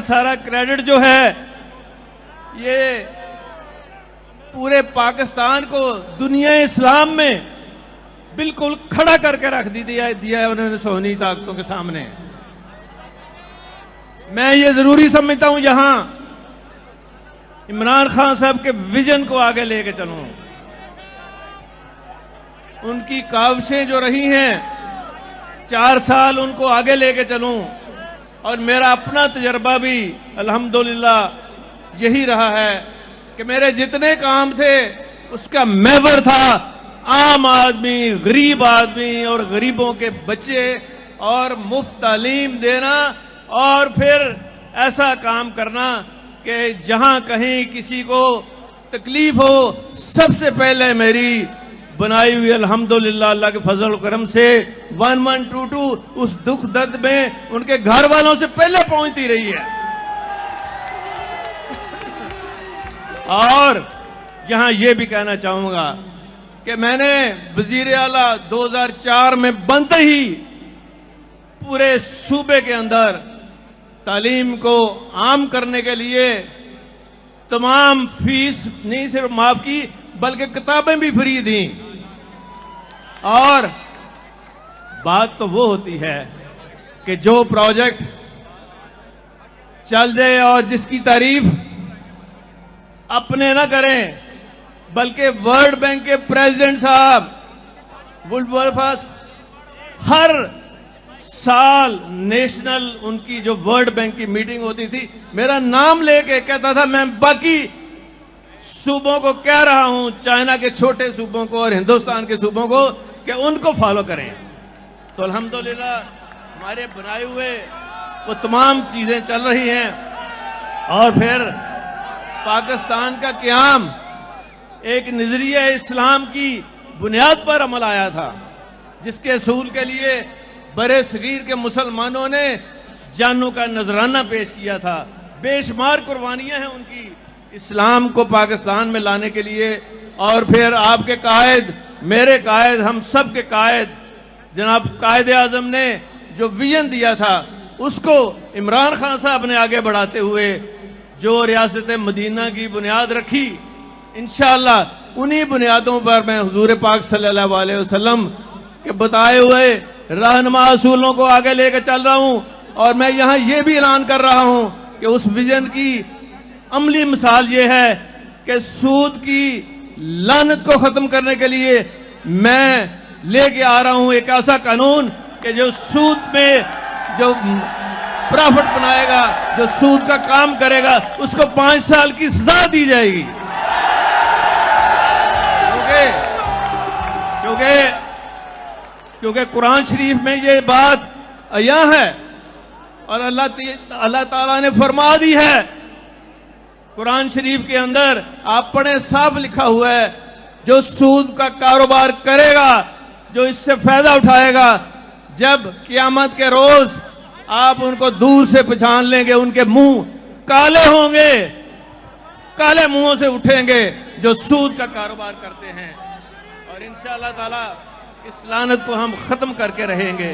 सारा क्रेडिट जो है ये पूरे पाकिस्तान को दुनिया इस्लाम में बिल्कुल खड़ा करके रख दिया है उन्होंने सोनी ताकतों के सामने। मैं ये जरूरी समझता हूं यहां इमरान खान साहब के विजन को आगे लेके चलूं। उनकी काविशें जो रही हैं 4 साल उनको आगे लेके चलूं, और मेरा अपना तजर्बा भी अल्हम्दुलिल्लाह यही रहा है कि मेरे जितने काम थे उसका महवर था आम आदमी, गरीब आदमी और गरीबों के बच्चे और मुफ्त तालीम देना, और फिर ऐसा काम करना कि जहां कहीं किसी को तकलीफ हो सबसे पहले मेरी बनाई हुई अल्हम्दुलिल्लाह अल्लाह के फजल करम से 1122 उस दुख दर्द में उनके घर वालों से पहले पहुंचती रही है। और यहां यह भी कहना चाहूंगा कि मैंने वजीर आला 2004 में बनते ही पूरे सूबे के अंदर तालीम को आम करने के लिए तमाम फीस नहीं सिर्फ माफ की बल्कि किताबें भी फ्री दी। और बात तो वो होती है कि जो प्रोजेक्ट चल जाए और जिसकी तारीफ अपने ना करें बल्कि वर्ल्ड बैंक के प्रेसिडेंट साहब वुल्फर्स हर साल नेशनल उनकी जो वर्ल्ड बैंक की मीटिंग होती थी मेरा नाम लेके कहता था, मैं बाकी सूबों को कह रहा हूं, चाइना के छोटे सूबों को और हिंदुस्तान के सूबों को, कि उनको फॉलो करें। तो अल्हम्दुलिल्लाह हमारे बनाए हुए वो तमाम चीजें चल रही हैं। और फिर पाकिस्तान का क़याम एक नजरिया इस्लाम की बुनियाद पर अमल आया था, जिसके असूल के लिए बड़े सगीर के मुसलमानों ने जानों का नजराना पेश किया था। बेशुमार कुर्बानियां हैं उनकी इस्लाम को पाकिस्तान में लाने के लिए। और फिर आपके कायद, मेरे कायद, हम सब के कायद जनाब कायद आजम ने जो विजन दिया था उसको इमरान खान साहब ने आगे बढ़ाते हुए जो रियासत मदीना की बुनियाद रखी, इंशाअल्लाह उन्हीं बुनियादों पर मैं हुजूर पाक सल्लल्लाहु अलैहि वसल्लम के बताए हुए रहनुमा असूलों को आगे लेकर चल रहा हूं। और मैं यहां यह भी ऐलान कर रहा हूं कि उस विजन की अमली मिसाल यह है कि सूद की लानत को खत्म करने के लिए मैं लेके आ रहा हूं एक ऐसा कानून कि जो सूद में जो प्रॉफिट बनाएगा, जो सूद का काम करेगा, उसको 5 साल की सजा दी जाएगी। क्योंकि कुरान शरीफ में ये बात आया है और अल्लाह ताला ने फरमा दी है। कुरान शरीफ के अंदर आप पढ़े, साफ लिखा हुआ है, जो सूद का कारोबार करेगा, जो इससे फायदा उठाएगा, जब क़यामत के रोज आप उनको दूर से पहचान लेंगे, उनके मुंह काले होंगे, काले मुंहों से उठेंगे जो सूद का कारोबार करते हैं। और इंशाअल्लाह ताला इस लानत को हम खत्म करके रहेंगे।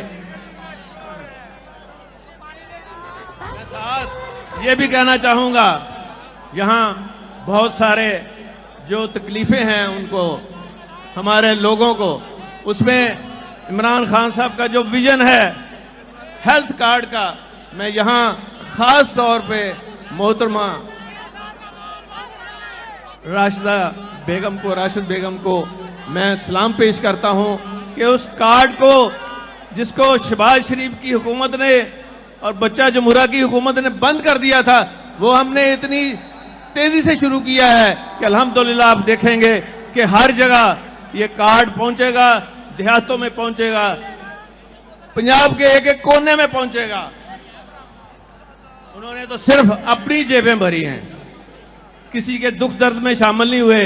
मैं साथ ये भी कहना चाहूंगा, यहां बहुत सारे जो तकलीफें हैं उनको, हमारे लोगों को, उसमें इमरान खान साहब का जो विजन है हेल्थ कार्ड का, मैं यहां खास तौर पे मोहतरमा राशिद बेगम को मैं सलाम पेश करता हूं कि उस कार्ड को जिसको शहबाज शरीफ की हुकूमत ने और बच्चा जमुरा की हुकूमत ने बंद कर दिया था, वो हमने इतनी तेजी से शुरू किया है कि अल्हम्दुलिल्लाह आप देखेंगे कि हर जगह ये कार्ड पहुंचेगा, देहातों में पहुंचेगा, पंजाब के एक एक कोने में पहुंचेगा। उन्होंने तो सिर्फ अपनी जेबें भरी हैं, किसी के दुख दर्द में शामिल नहीं हुए।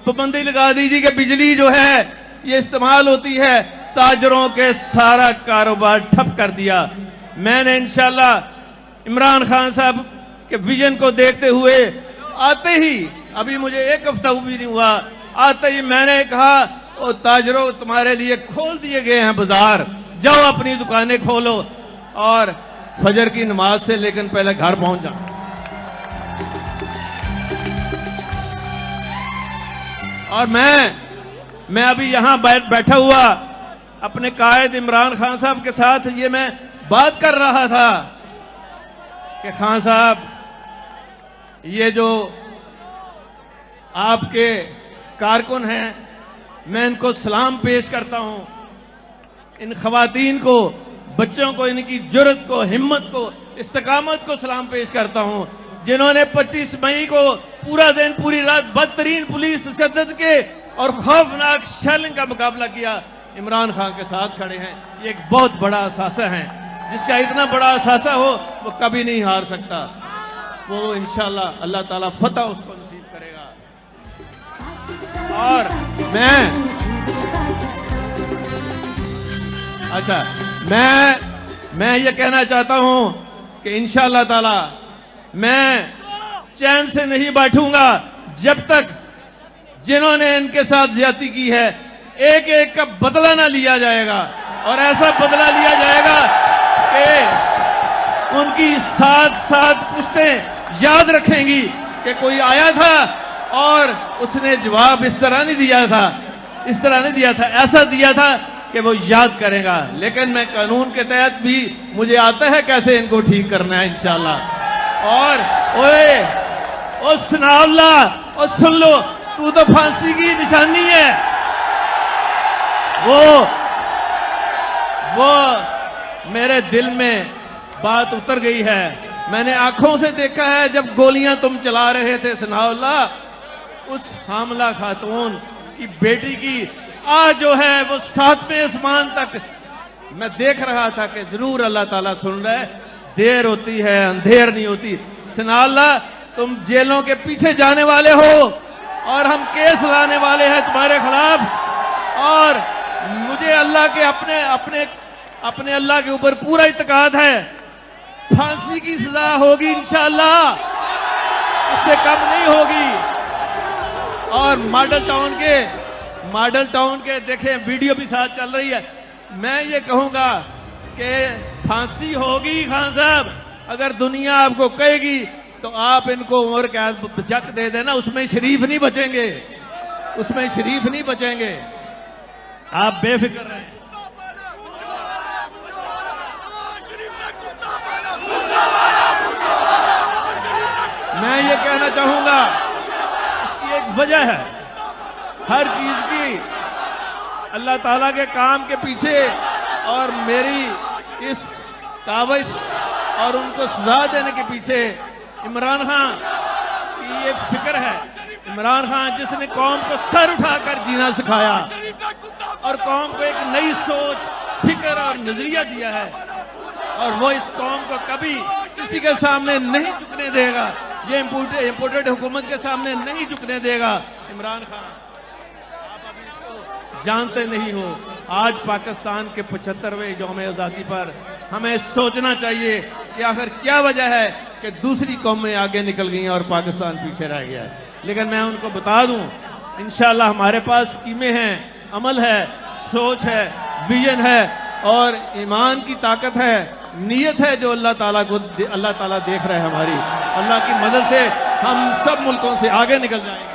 पाबंदी लगा दीजिए कि बिजली जो है ये इस्तेमाल होती है, ताजरों के सारा कारोबार ठप कर दिया। मैंने इंशाअल्लाह इमरान खान साहब के विजन को देखते हुए आते ही, अभी मुझे 1 हफ्ता भी नहीं हुआ, आते ही मैंने कहा, ओ ताजरों तुम्हारे लिए खोल दिए गए हैं बाजार, जाओ अपनी दुकानें खोलो। और फजर की नमाज से लेकिन पहले घर पहुंच जाऊं। और मैं अभी यहां बैठा हुआ अपने कायद इमरान खान साहब के साथ ये मैं बात कर रहा था कि खान साहब, ये जो आपके कारकुन हैं, मैं इनको सलाम पेश करता हूं। इन खवातीन को, बच्चों को, इनकी जुर्रत को, हिम्मत को, इस्तकामत को सलाम पेश करता हूं, जिन्होंने 25 मई को पूरा दिन पूरी रात बदतरीन पुलिस तशद्दुद के और खौफनाक शेलिंग का मुकाबला किया, इमरान खान के साथ खड़े हैं। ये एक बहुत बड़ा असासा है, जिसका इतना बड़ा असासा हो वो कभी नहीं हार सकता। वो इंशाअल्लाह अल्लाह ताला फतह उसको नसीब करेगा। और मैं ये कहना चाहता हूं कि इंशाअल्लाह ताला मैं चैन से नहीं बैठूंगा जब तक जिन्होंने इनके साथ ज्यादती की है एक एक का बदला ना लिया जाएगा। और ऐसा बदला लिया जाएगा कि उनकी 7 पुश्तें याद रखेंगी कि कोई आया था और उसने जवाब इस तरह नहीं दिया था, ऐसा दिया था कि वो याद करेगा। लेकिन मैं कानून के तहत भी मुझे आता है कैसे इनको ठीक करना है इंशाअल्लाह। और ओ सनाउल्ला, और सुन लो, तू तो फांसी की निशानी है। वो मेरे दिल में बात उतर गई है। मैंने आंखों से देखा है जब गोलियां तुम चला रहे थे सनाउल्ला, उस हामला खातून की बेटी की आज जो है वो 7वें आसमान तक मैं देख रहा था कि जरूर अल्लाह ताला सुन रहा है। देर होती है, अंधेर नहीं होती। सनाउल्ला, तुम जेलों के पीछे जाने वाले हो और हम केस लाने वाले हैं तुम्हारे खिलाफ। और मुझे अल्लाह के अपने अल्लाह के ऊपर पूरा इत्मीनान है। फांसी की सजा होगी इंशाअल्लाह, इससे कम नहीं होगी। और मॉडल टाउन के देखें, वीडियो भी साथ चल रही है। मैं ये कहूंगा कि फांसी होगी खान साहब, अगर दुनिया आपको कहेगी तो आप इनको उम्र कैद जक दे देना, उसमें शरीफ नहीं बचेंगे, आप बेफिक्र रहें। मैं ये कहना चाहूंगा, इसकी एक वजह है, हर चीज की अल्लाह ताला के काम के पीछे और मेरी इस काविश और उनको सजा देने के पीछे इमरान खान की ये फिक्र है। इमरान खान जिसने कौम को सर उठाकर जीना सिखाया और कौम को एक नई सोच, फिक्र और नजरिया दिया है, और वो इस कौम को कभी किसी के सामने नहीं झुकने देगा, ये इम्पोर्टेड हुकूमत के सामने नहीं झुकने देगा। इमरान खान, आप अभी इसको जानते नहीं हो। आज पाकिस्तान के 75वें यौम आज़ादी पर हमें सोचना चाहिए कि आखिर क्या वजह है कि दूसरी कौमें आगे निकल गई हैं और पाकिस्तान पीछे रह गया है। लेकिन मैं उनको बता दूं, इंशाअल्लाह हमारे पास स्कीमें हैं, अमल है, सोच है, विजन है और ईमान की ताकत है, नीयत है, जो अल्लाह ताला देख रहे हैं। हमारी अल्लाह की मदद से हम सब मुल्कों से आगे निकल जाएंगे।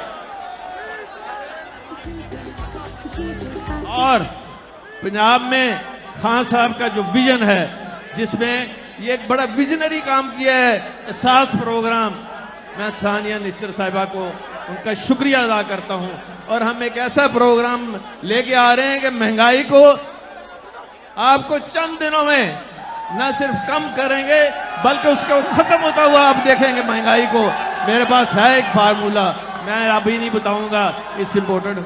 और पंजाब में खान साहब का जो विजन है, जिसमें ये एक बड़ा विजनरी काम किया है, एहसास प्रोग्राम, मैं सानिया निश्तर साहिबा को उनका शुक्रिया अदा करता हूं। और हम एक ऐसा प्रोग्राम लेके आ रहे हैं कि महंगाई को आपको चंद दिनों में न सिर्फ कम करेंगे बल्कि उसको खत्म होता हुआ आप देखेंगे महंगाई को। मेरे पास है एक फार्मूला, मैं अभी नहीं बताऊंगा, इट्स इम्पोर्टेंट।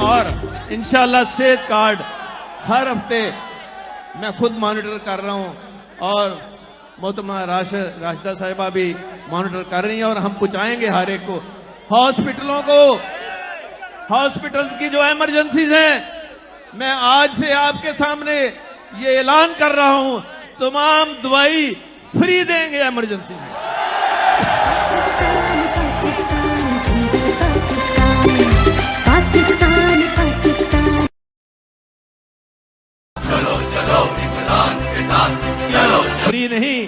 और इंशाल्लाह सेहत कार्ड हर हफ्ते मैं खुद मॉनिटर कर रहा हूं और मोहतरमा राशिदा साहिबा भी मॉनिटर कर रही हैं और हम पहुंचाएंगे हर एक को। हॉस्पिटल्स की जो इमरजेंसीज हैं, मैं आज से आपके सामने ये ऐलान कर रहा हूं, तमाम दवाई फ्री देंगे इमरजेंसी में। चलो चलो फ्री नहीं,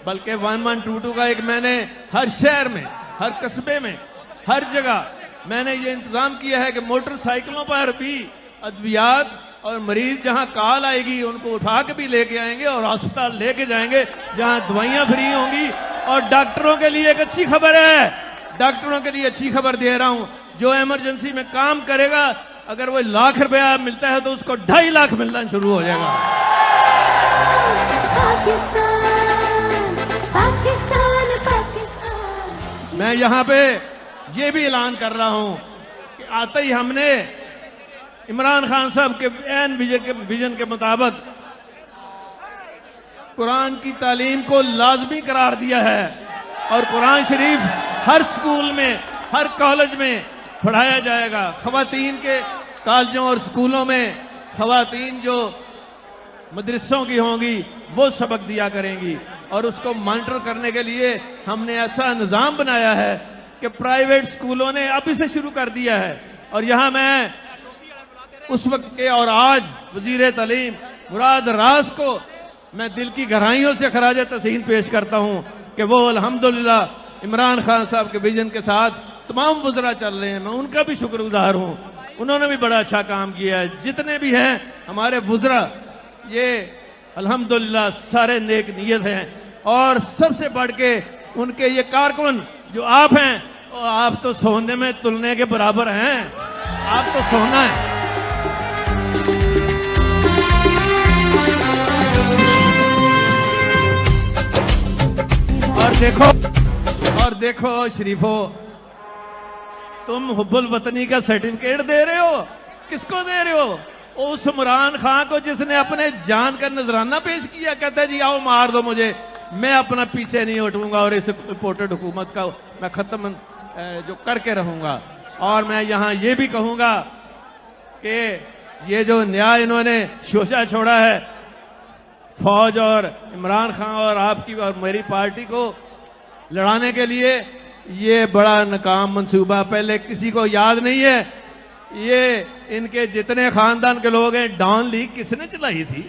बल्कि 1122 का एक मैंने हर शहर में, हर कस्बे में, हर जगह मैंने ये इंतजाम किया है कि मोटरसाइकिलों पर भी अद्वियात और मरीज जहां कॉल आएगी उनको उठा के भी लेके आएंगे और अस्पताल लेके जाएंगे जहां दवाइयां फ्री होंगी। और डॉक्टरों के लिए एक अच्छी खबर है, डॉक्टरों के लिए अच्छी खबर दे रहा हूं, जो इमरजेंसी में काम करेगा अगर वो लाख रुपया मिलता है तो उसको 2.5 लाख मिलना शुरू हो जाएगा। पाकिस्तान, पाकिस्तान, पाकिस्तान। मैं यहाँ पे ये भी ऐलान कर रहा हूं कि आते ही हमने इमरान खान साहब के एन विजन के मुताबिक कुरान की तालीम को लाजमी करार दिया है और कुरान शरीफ हर स्कूल में, हर कॉलेज में पढ़ाया जाएगा। खवातीन के कॉलेजों और स्कूलों में खवातीन जो मदरसों की होंगी वो सबक दिया करेंगी और उसको मॉनिटर करने के लिए हमने ऐसा निज़ाम बनाया है कि प्राइवेट स्कूलों ने अभी से शुरू कर दिया है। और यहाँ मैं उस वक्त के और आज वजीर तालीम मुराद रास को मैं दिल की गहराइयों से खराज तहसीन पेश करता हूँ कि वो अल्हम्दुलिल्लाह इमरान खान साहब के विजन के साथ तमाम वज़रा चल रहे हैं। मैं उनका भी शुक्रगुजार हूँ, उन्होंने भी बड़ा अच्छा काम किया है। जितने भी हैं हमारे वज़रा ये अल्हम्दुलिल्लाह सारे नेक नीयत हैं और सबसे बढ़ के उनके ये कारकुन जो आप हैं, आप तो सोने में तुलने के बराबर हैं, आप तो सोना है। और देखो शरीफो, तुम हुब्बुल वतनी का सर्टिफिकेट दे रहे हो, किसको दे रहे हो? उस इमरान खान को जिसने अपने जान का नजराना पेश किया, कहता है जी आओ मार दो मुझे, मैं अपना पीछे नहीं हटूंगा और इस इम्पोर्टेड हुकूमत का मैं खत्म जो करके रहूंगा। और मैं यहाँ ये भी कहूंगा कि ये जो न्याय इन्होंने शोषा छोड़ा है फौज और इमरान खान और आपकी और मेरी पार्टी को लड़ाने के लिए, ये बड़ा नाकाम मंसूबा, पहले किसी को याद नहीं है। ये इनके जितने खानदान के लोग हैं, डॉन लीग किसने चलाई थी?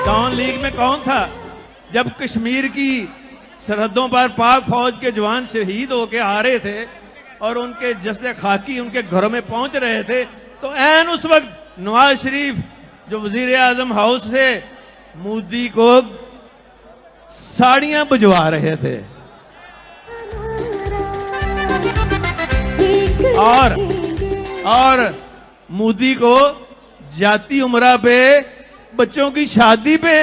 डॉन लीग में कौन था? जब कश्मीर की सरहदों पर पाक फौज के जवान शहीद होके आ रहे थे और उनके जस्ते खाकी उनके घरों में पहुंच रहे थे, तो ऐन उस वक्त नवाज शरीफ जो वजीर आजम हाउस से मोदी को साड़ियां बुझवा रहे थे और मोदी को जाती उम्रा पे बच्चों की शादी पे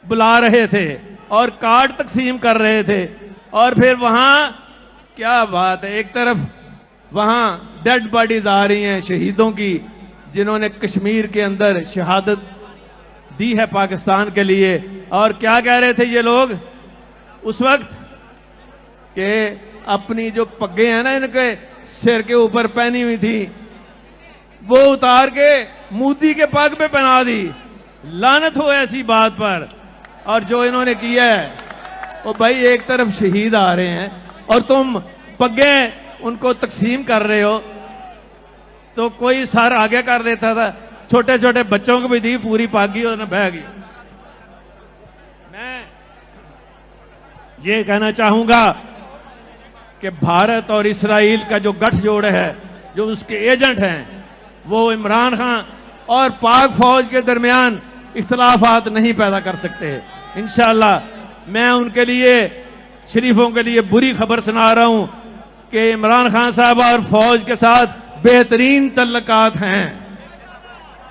बुला रहे थे और कार्ड तकसीम कर रहे थे। और फिर वहां क्या बात है, एक तरफ वहां डेड बॉडीज आ रही हैं शहीदों की जिन्होंने कश्मीर के अंदर शहादत दी है पाकिस्तान के लिए। और क्या कह रहे थे ये लोग उस वक्त कि अपनी जो पग्गे हैं ना इनके सिर के ऊपर पहनी हुई थी वो उतार के मोदी के पग पे पहना दी। लानत हो ऐसी बात पर। और जो इन्होंने किया है वो भाई, एक तरफ शहीद आ रहे हैं और तुम पग्गे उनको तकसीम कर रहे हो। तो कोई सर आगे कर देता था, छोटे छोटे बच्चों को भी दी पूरी पागी और बह गई। मैं ये कहना चाहूंगा कि भारत और इस्राइल का जो गठजोड़ है, जो उसके एजेंट हैं, वो इमरान खान और पाक फौज के दरमियान इख्तलाफात नहीं पैदा कर सकते। इंशाअल्लाह मैं उनके लिए, शरीफों के लिए बुरी खबर सुना रहा हूं कि इमरान खान साहब और फौज के साथ बेहतरीन तल्लकात हैं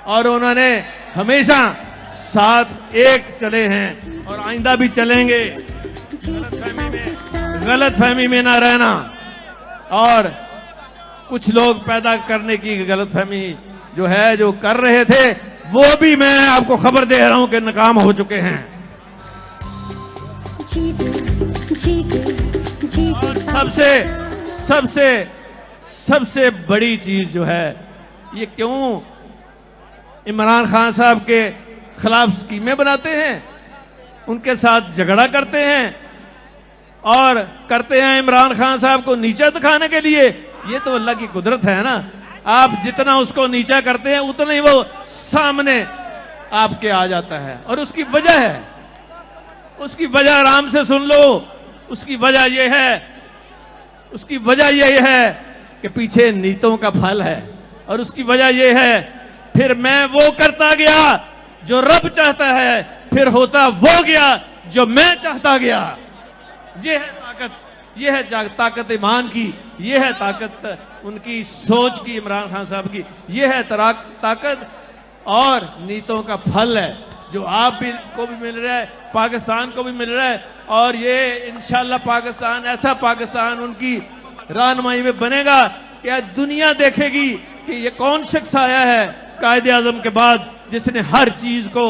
और उन्होंने हमेशा साथ एक चले हैं और आइंदा भी चलेंगे। गलतफहमी में ना रहना और कुछ लोग पैदा करने की गलतफहमी जो है, जो कर रहे थे, वो भी मैं आपको खबर दे रहा हूं कि नाकाम हो चुके हैं। और सबसे बड़ी चीज जो है, ये क्यों इमरान खान साहब के खिलाफ स्कीमें बनाते हैं, उनके साथ झगड़ा करते हैं और करते हैं इमरान खान साहब को नीचा दिखाने के लिए। ये तो अल्लाह की कुदरत है ना, आप जितना उसको नीचा करते हैं उतना ही वो सामने आपके आ जाता है। और उसकी वजह है, उसकी वजह आराम से सुन लो। उसकी वजह यह है कि पीछे नीतों का फल है। और उसकी वजह यह है, फिर मैं वो करता गया जो रब चाहता है, फिर होता वो गया जो मैं चाहता गया। ये है ताकत, ये है ताकत ईमान की, ये है ताकत उनकी सोच की, इमरान खान साहब की। ये है ताकत और नीतों का फल है जो आप भी को भी मिल रहा है, पाकिस्तान को भी मिल रहा है। और ये इंशाल्लाह पाकिस्तान, ऐसा पाकिस्तान उनकी रहनुमाई में बनेगा कि आज दुनिया देखेगी कि ये कौन शख्स आया है कायदे आजम के बाद जिसने हर चीज को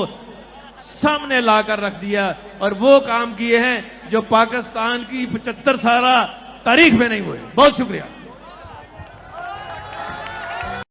सामने लाकर रख दिया और वो काम किए हैं जो पाकिस्तान की 75 साल तारीख में नहीं हुए। बहुत शुक्रिया।